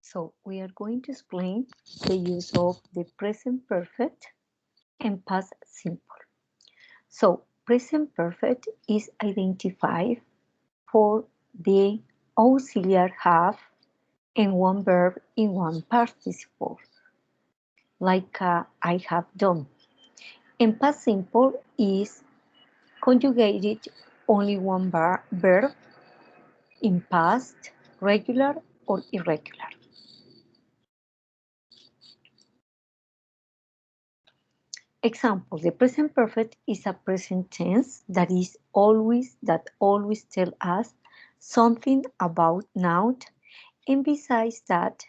So we are going to explain the use of the present perfect and past simple. So present perfect is identified for the auxiliary have and one verb in one participle, like I have done. And past simple is conjugated only one verb in past, regular or irregular. Example, the present perfect is a present tense that always tell us something about now, and besides that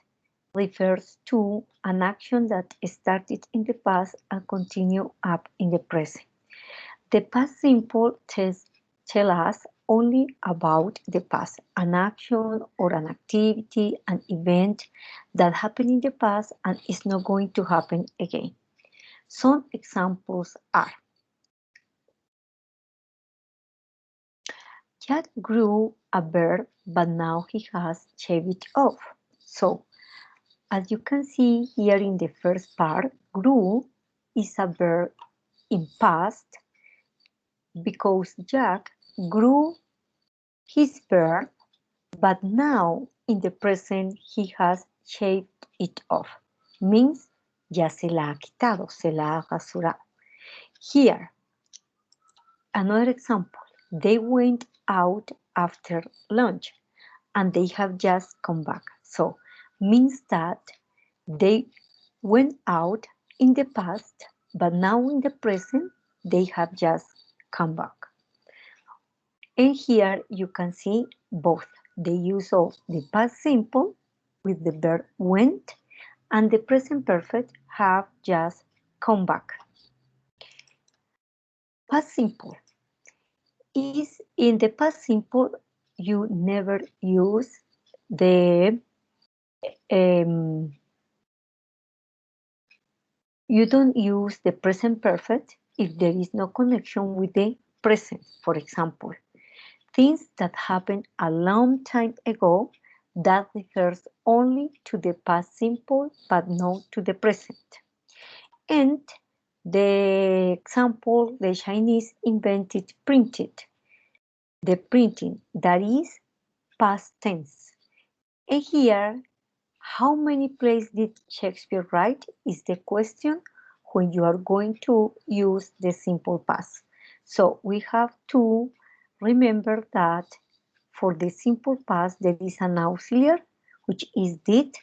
refers to an action that started in the past and continue up in the present. The past simple tell us only about the past, an action or an activity, an event that happened in the past and is not going to happen again. Some examples are: Jack grew a beard, but now he has shaved it off. So, as you can see here in the first part, grew is a verb in past because Jack grew his beard, but now in the present he has shaved it off. Means ya se la ha quitado, se la ha rasurado. Here, another example. They went out after lunch and they have just come back. So, means that they went out in the past, but now in the present, they have just come back. And here you can see both the use of the past simple with the verb went and the present perfect have just come back. Past simple is in the past simple, you never use the you don't use the present perfect if there is no connection with the present. For example, things that happened a long time ago, that refers only to the past simple but not to the present. And the example, the Chinese invented printed. The printing, that is past tense. And here, how many plays did Shakespeare write is the question when you are going to use the simple past. So we have to remember that for the simple past there is an auxiliary which is did,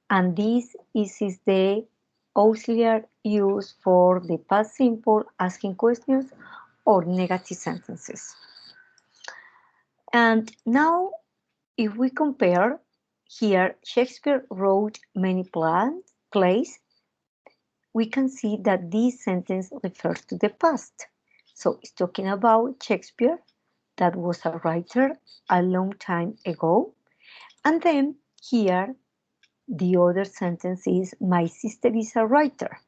and this is the auxiliary used for the past simple asking questions or negative sentences. And now if we compare here, Shakespeare wrote many plays. We can see that this sentence refers to the past. So it's talking about Shakespeare, that was a writer a long time ago. And then here, the other sentence is, my sister is a writer.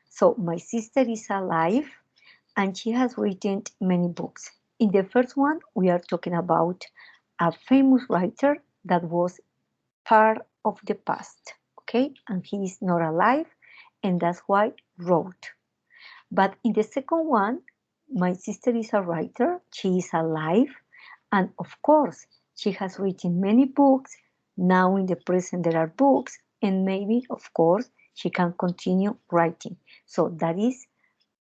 So my sister is alive and she has written many books. In the first one, we are talking about a famous writer that was part of the past, okay? And he is not alive, and that's why wrote. But in the second one, my sister is a writer, she is alive, and of course, she has written many books. Now in the present there are books, and maybe, of course, she can continue writing. So that is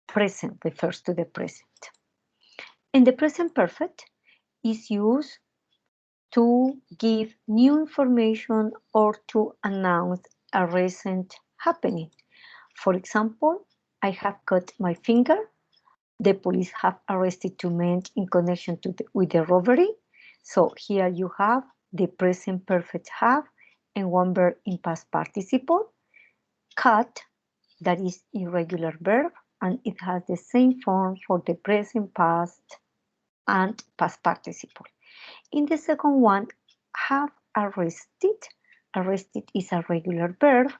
present, refers to the present. And the present perfect is used to give new information or to announce a recent happening. For example, I have cut my finger. The police have arrested two men in connection with the robbery. So here you have the present perfect have and one verb in past participle. Cut, that is irregular verb, and it has the same form for the present, past, and past participle. In the second one, have arrested. Arrested is a regular verb,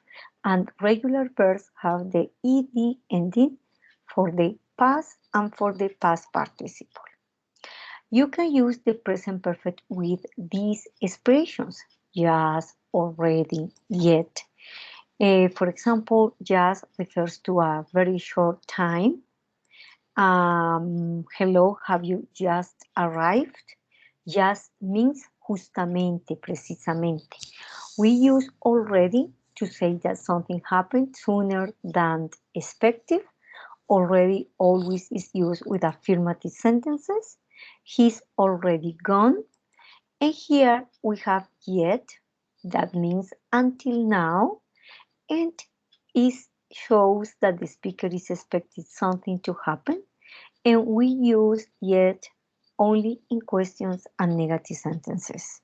and regular verbs have the ed ending for the past and for the past participle. You can use the present perfect with these expressions. just, already, yet. For example, just refers to a very short time. Hello, have you just arrived? Just means justamente, precisamente. We use already to say that something happened sooner than expected. Already always is used with affirmative sentences. He's already gone. And here we have yet, that means until now, and it shows that the speaker is expecting something to happen, and we use yet only in questions and negative sentences.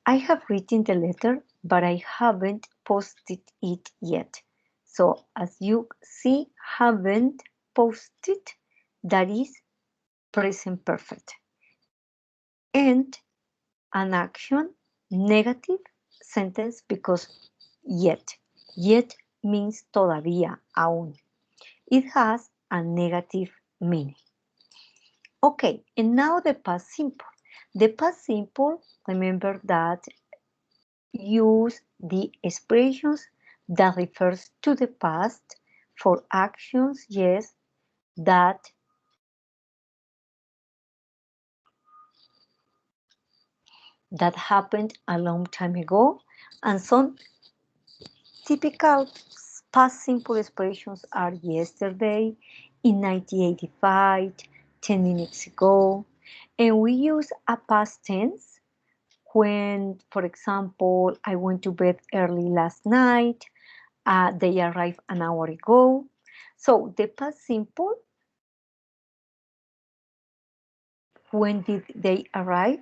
I have written the letter, but I haven't posted it yet. So as you see, haven't posted, that is present perfect. And an action, negative sentence, because yet. Yet means todavía, aún. It has a negative meaning. Okay, and now the past simple. The past simple, remember that use the expressions that refers to the past for actions, yes, that happened a long time ago, and some typical past simple expressions are yesterday, in 1985, 10 minutes ago, and we use a past tense when, for example, I went to bed early last night, they arrived an hour ago. So the past simple, when did they arrive?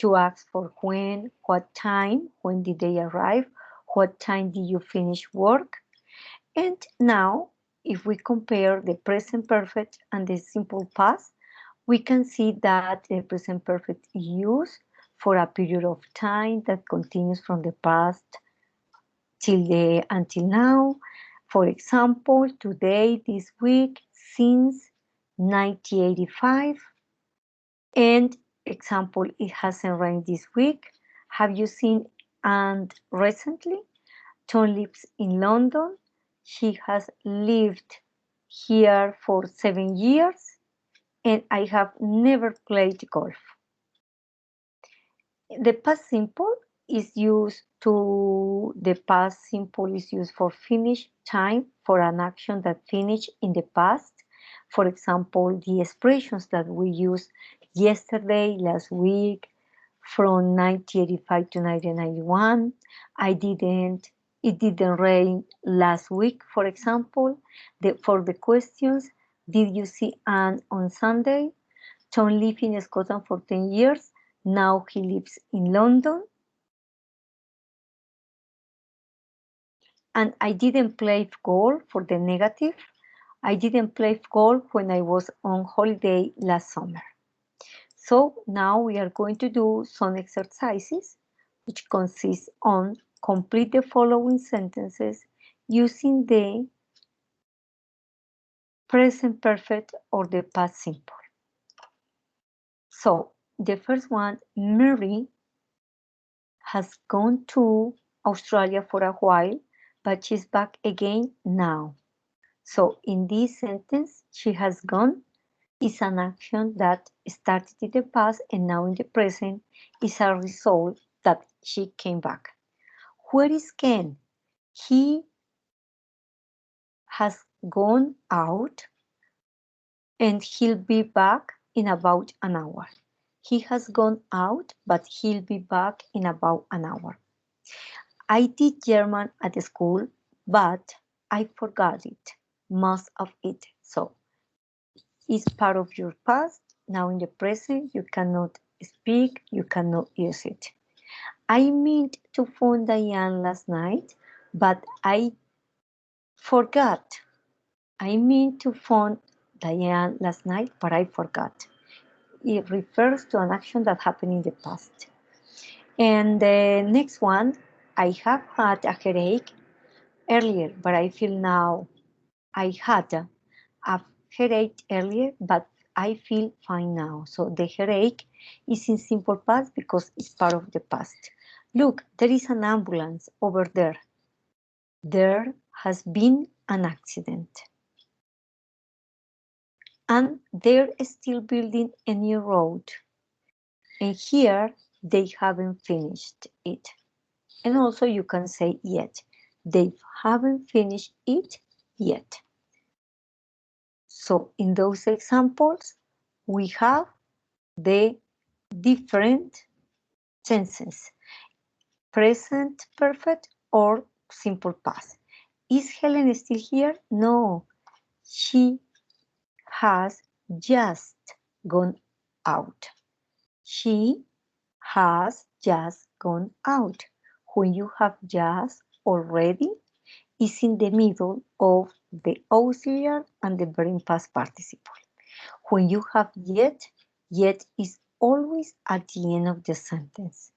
To ask for when, what time, when did they arrive, what time did you finish work? And now, if we compare the present perfect and the simple past, we can see that the present perfect is used for a period of time that continues from the past until now. For example, today, this week, since 1985. And example, it hasn't rained this week. Have you seen Anne recently? Tom lives in London. She has lived here for 7 years, and I have never played golf. The past simple is used for finish time for an action that finished in the past. For example, the expressions that we use yesterday, last week, from 1985 to 1991. It didn't rain last week, for example. For the questions, did you see Anne on Sunday? Tom lived in Scotland for 10 years. Now he lives in London. And I didn't play golf for the negative. I didn't play golf when I was on holiday last summer. So now we are going to do some exercises which consist on complete the following sentences using the present perfect or the past simple. So the first one, Mary has gone to Australia for a while, but she's back again now. So in this sentence, she has gone is an action that started in the past and now in the present is a result that she came back. Where is Ken? He has gone out and he'll be back in about an hour. He has gone out, but he'll be back in about an hour. I did German at the school, but I forgot it, most of it. So it's part of your past. Now in the present, you cannot speak, you cannot use it. I meant to phone Diane last night, but I forgot. I meant to phone Diane last night, but I forgot. It refers to an action that happened in the past. And the next one, I have had a headache earlier, but I feel now I had a headache earlier, but I feel fine now. So the headache is in simple past because it's part of the past. Look, there is an ambulance over there. There has been an accident. And they're still building a new road. And here they haven't finished it. And also you can say yet. They haven't finished it yet. So in those examples, we have the different tenses, present perfect or simple past. Is Helen still here? No, she has just gone out. She has just gone out. When you have just already, is in the middle of the auxiliary and the verb past participle. When you have yet is always at the end of the sentence.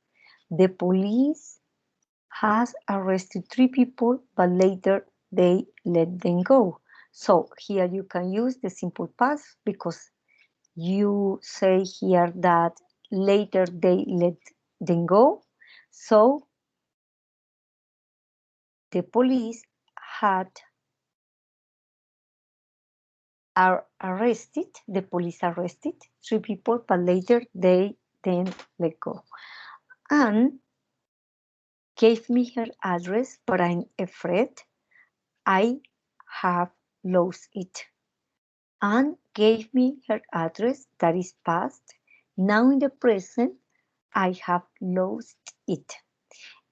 The police has arrested 3 people, but later they let them go. So here you can use the simple past because you say here that later they let them go. So the police had the police arrested 3 people, but later they then let go. And gave me her address, but I'm afraid I have lost it. Anne gave me her address, that is past. Now in the present, I have lost it.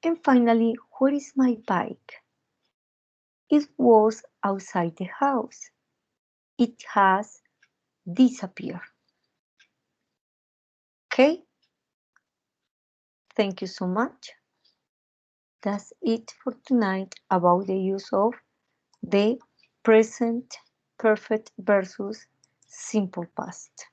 And finally, where is my bike? It was outside the house. It has disappeared. Okay? Thank you so much. That's it for tonight about the use of the present perfect versus simple past.